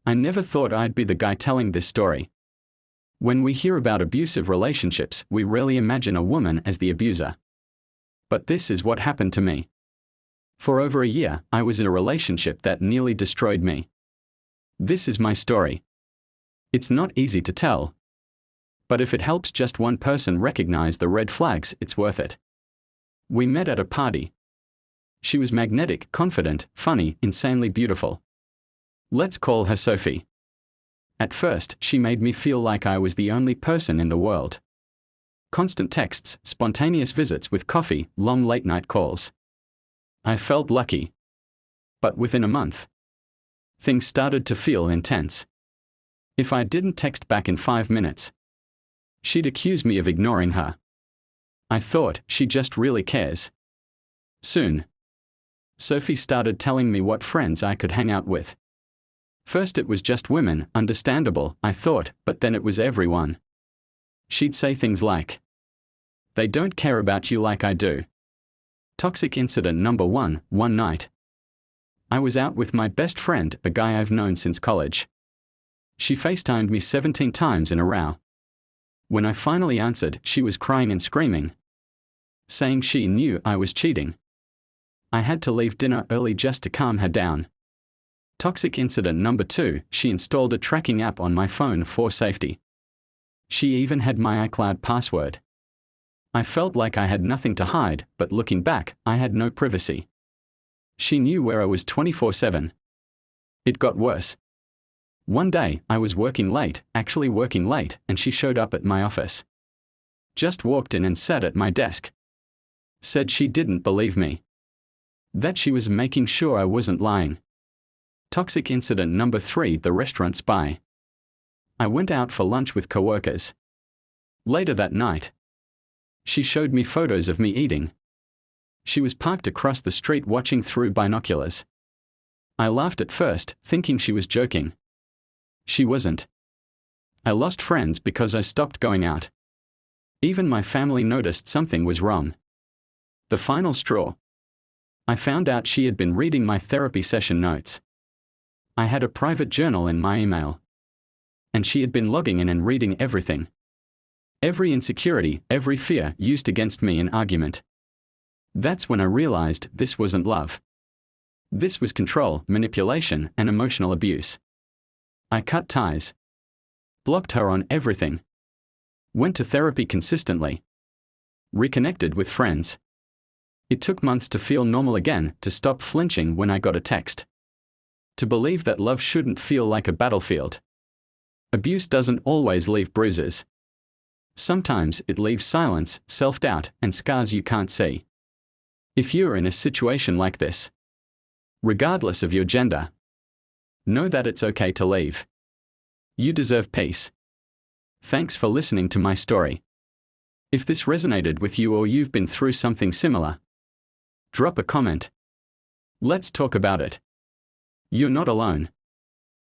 I never thought I'd be the guy telling this story. When we hear about abusive relationships, we rarely imagine a woman as the abuser. But this is what happened to me. For over a year, I was in a relationship that nearly destroyed me. This is my story. It's not easy to tell. But if it helps just one person recognize the red flags, it's worth it. We met at a party. She was magnetic, confident, funny, insanely beautiful. Let's call her Sophie. At first, she made me feel like I was the only person in the world. Constant texts, spontaneous visits with coffee, long late-night calls. I felt lucky. But within a month, things started to feel intense. If I didn't text back in 5 minutes, she'd accuse me of ignoring her. I thought, she just really cares. Soon, Sophie started telling me what friends I could hang out with. First it was just women, understandable, I thought, but then it was everyone. She'd say things like, "They don't care about you like I do." Toxic incident number 1, one night. I was out with my best friend, a guy I've known since college. She FaceTimed me 17 times in a row. When I finally answered, she was crying and screaming, saying she knew I was cheating. I had to leave dinner early just to calm her down. Toxic incident number 2, she installed a tracking app on my phone for safety. She even had my iCloud password. I felt like I had nothing to hide, but looking back, I had no privacy. She knew where I was 24/7. It got worse. One day, I was actually working late, and she showed up at my office. Just walked in and sat at my desk. Said she didn't believe me. That she was making sure I wasn't lying. Toxic incident number 3, the restaurant spy. I went out for lunch with coworkers. Later that night, she showed me photos of me eating. She was parked across the street watching through binoculars. I laughed at first, thinking she was joking. She wasn't. I lost friends because I stopped going out. Even my family noticed something was wrong. The final straw. I found out she had been reading my therapy session notes. I had a private journal in my email. And she had been logging in and reading everything. Every insecurity, every fear used against me in argument. That's when I realized this wasn't love. This was control, manipulation, and emotional abuse. I cut ties. Blocked her on everything. Went to therapy consistently. Reconnected with friends. It took months to feel normal again, to stop flinching when I got a text. To believe that love shouldn't feel like a battlefield. Abuse doesn't always leave bruises. Sometimes it leaves silence, self-doubt, and scars you can't see. If you're in a situation like this, regardless of your gender, know that it's okay to leave. You deserve peace. Thanks for listening to my story. If this resonated with you or you've been through something similar, drop a comment. Let's talk about it. You're not alone.